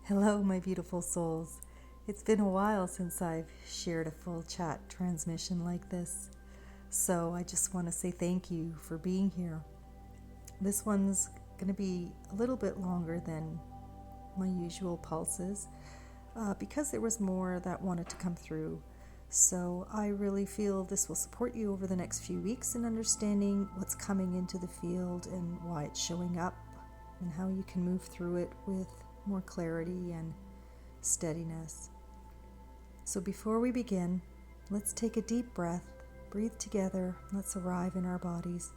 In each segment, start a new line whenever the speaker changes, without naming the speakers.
Hello, my beautiful souls. It's been a while since I've shared a full chat transmission like this, so I just want to say thank you for being here. This one's going to be a little bit longer than my usual pulses because there was more that wanted to come through. So I really feel this will support you over the next few weeks in understanding what's coming into the field and why it's showing up and how you can move through it with more clarity and steadiness. So before we begin, let's take a deep breath, breathe together, let's arrive in our bodies.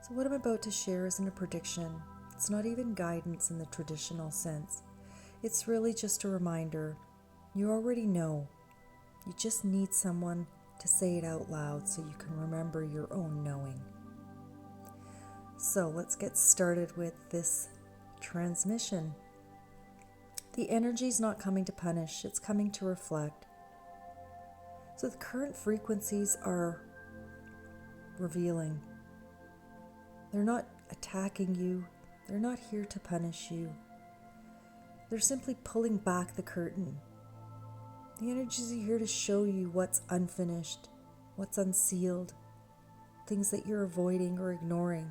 So what I'm about to share isn't a prediction. It's not even guidance in the traditional sense. It's really just a reminder. You already know. You just need someone to say it out loud so you can remember your own knowing. So let's get started with this transmission. The energy's not coming to punish, it's coming to reflect. So the current frequencies are revealing. They're not attacking you, they're not here to punish you. They're simply pulling back the curtain. The energies are here to show you what's unfinished, what's unsealed, things that you're avoiding or ignoring.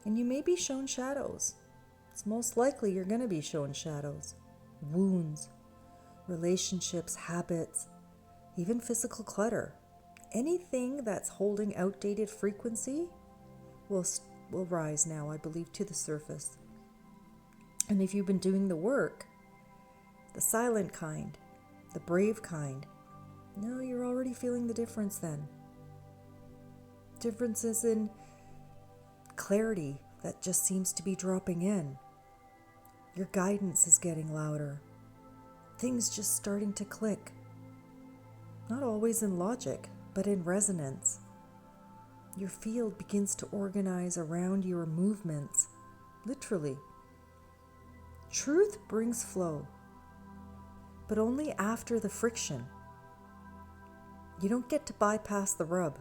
And you may be shown shadows. It's most likely you're going to be shown shadows, wounds, relationships, habits, even physical clutter. Anything that's holding outdated frequency will rise now, I believe, to the surface. And if you've been doing the work, the silent kind, the brave kind, no, you're already feeling the difference then. Differences in clarity that just seems to be dropping in. Your guidance is getting louder. Things just starting to click. Not always in logic, but in resonance. Your field begins to organize around your movements, literally. Truth brings flow, but only after the friction. You don't get to bypass the rub.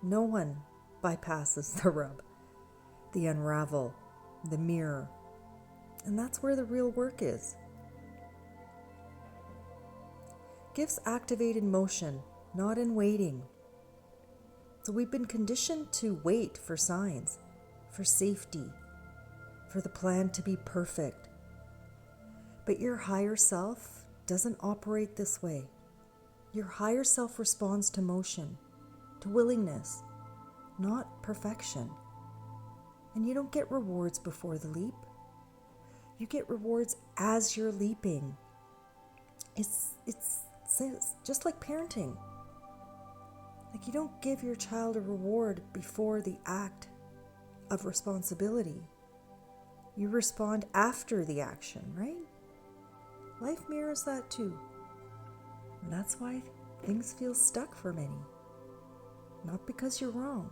No one bypasses the rub, the unravel, the mirror. And that's where the real work is. Gifts activate in motion, not in waiting. So we've been conditioned to wait for signs, for safety, for the plan to be perfect. But your higher self doesn't operate this way. Your higher self responds to motion, to willingness, not perfection. And you don't get rewards before the leap. You get rewards as you're leaping. It's just like parenting. Like you don't give your child a reward before the act of responsibility. You respond after the action, right? Life mirrors that too. And that's why things feel stuck for many. Not because you're wrong,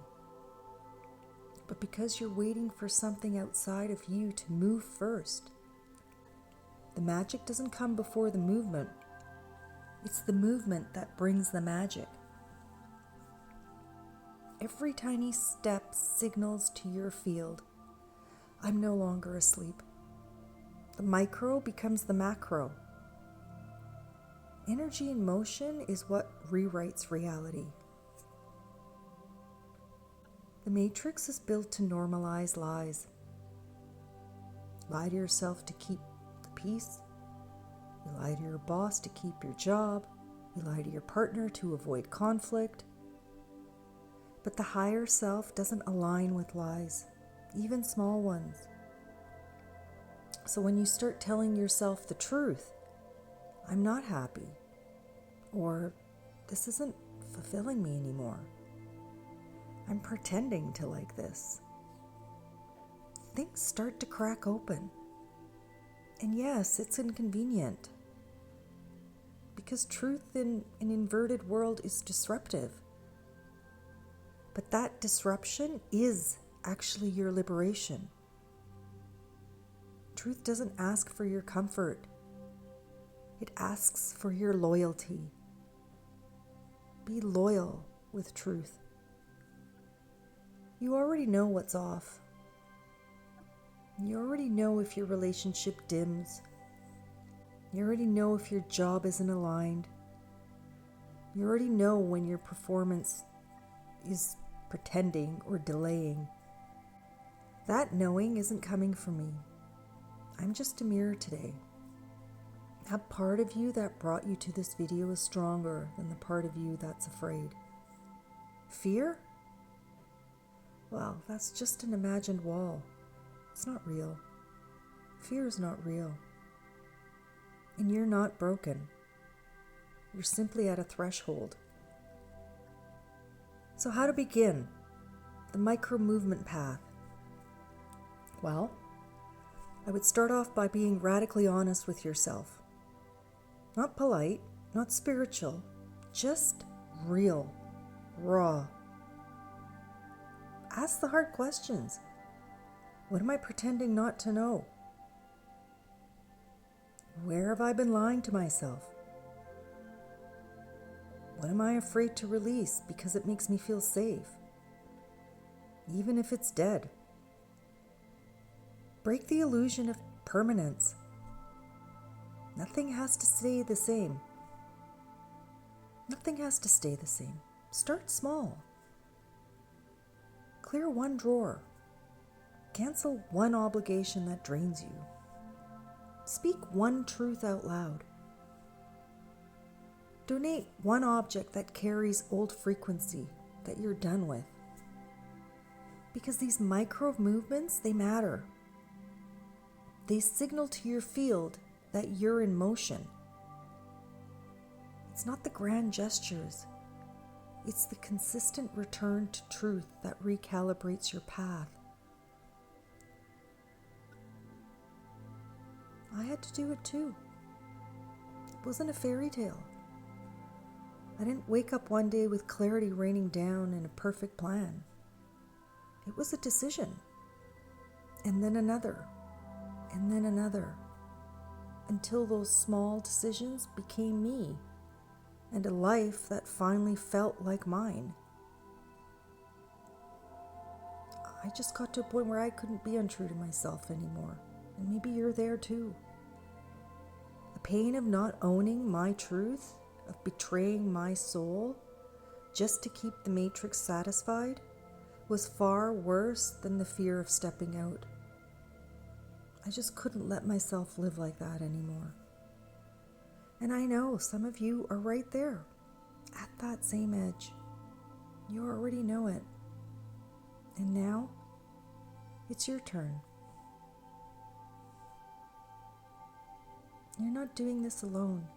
but because you're waiting for something outside of you to move first. The magic doesn't come before the movement. It's the movement that brings the magic. Every tiny step signals to your field, I'm no longer asleep. The micro becomes the macro. Energy in motion is what rewrites reality. The matrix is built to normalize lies. Lie to yourself to keep the peace. You lie to your boss to keep your job. You lie to your partner to avoid conflict. But the higher self doesn't align with lies, even small ones. So when you start telling yourself the truth, I'm not happy, or this isn't fulfilling me anymore, I'm pretending to like this, things start to crack open. And yes, it's inconvenient, because truth in an inverted world is disruptive. But that disruption is actually your liberation. Truth doesn't ask for your comfort. It asks for your loyalty. Be loyal with truth. You already know what's off. You already know if your relationship dims. You already know if your job isn't aligned. You already know when your performance is pretending or delaying. That knowing isn't coming from me. I'm just a mirror today. That part of you that brought you to this video is stronger than the part of you that's afraid. Fear? Well, that's just an imagined wall. It's not real. Fear is not real. And you're not broken. You're simply at a threshold. So how to begin? The micro movement path. Well, I would start off by being radically honest with yourself. Not polite, not spiritual, just real, raw. Ask the hard questions. What am I pretending not to know? Where have I been lying to myself? What am I afraid to release because it makes me feel safe? Even if it's dead. Break the illusion of permanence. Nothing has to stay the same. Nothing has to stay the same. Start small. Clear one drawer. Cancel one obligation that drains you. Speak one truth out loud. Donate one object that carries old frequency that you're done with. Because these micro movements, they matter. They signal to your field that you're in motion. It's not the grand gestures. It's the consistent return to truth that recalibrates your path. I had to do it too. It wasn't a fairy tale. I didn't wake up one day with clarity raining down and a perfect plan. It was a decision, and then another, and then another, until those small decisions became me, and a life that finally felt like mine. I just got to a point where I couldn't be untrue to myself anymore, and maybe you're there too. The pain of not owning my truth, of betraying my soul, just to keep the matrix satisfied, was far worse than the fear of stepping out. I just couldn't let myself live like that anymore. And I know some of you are right there, at that same edge. You already know it. And now, it's your turn. You're not doing this alone.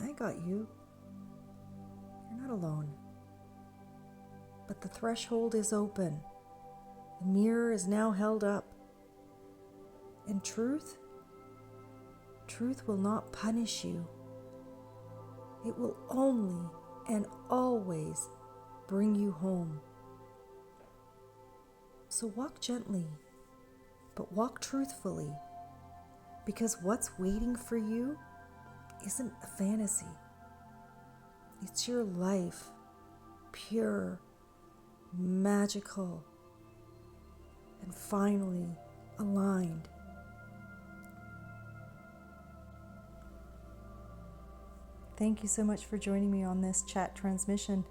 I got you. You're not alone. But the threshold is open. The mirror is now held up. And truth will not punish you. It will only and always bring you home. So walk gently, but walk truthfully, because what's waiting for you isn't a fantasy. It's your life, pure, magical, and finally aligned. Thank you so much for joining me on this chat transmission.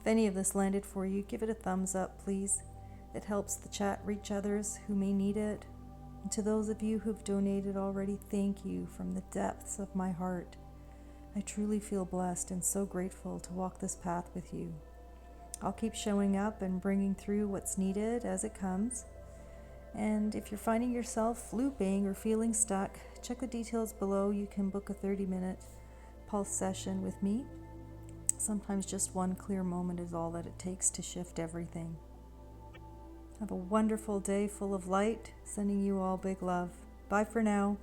If any of this landed for you, give it a thumbs up, please. It helps the chat reach others who may need it. And to those of you who've donated already, thank you from the depths of my heart. I truly feel blessed and so grateful to walk this path with you. I'll keep showing up and bringing through what's needed as it comes. And if you're finding yourself looping or feeling stuck, check the details below. You can book a 30-minute pulse session with me. Sometimes just one clear moment is all that it takes to shift everything. Have a wonderful day full of light. Sending you all big love. Bye for now.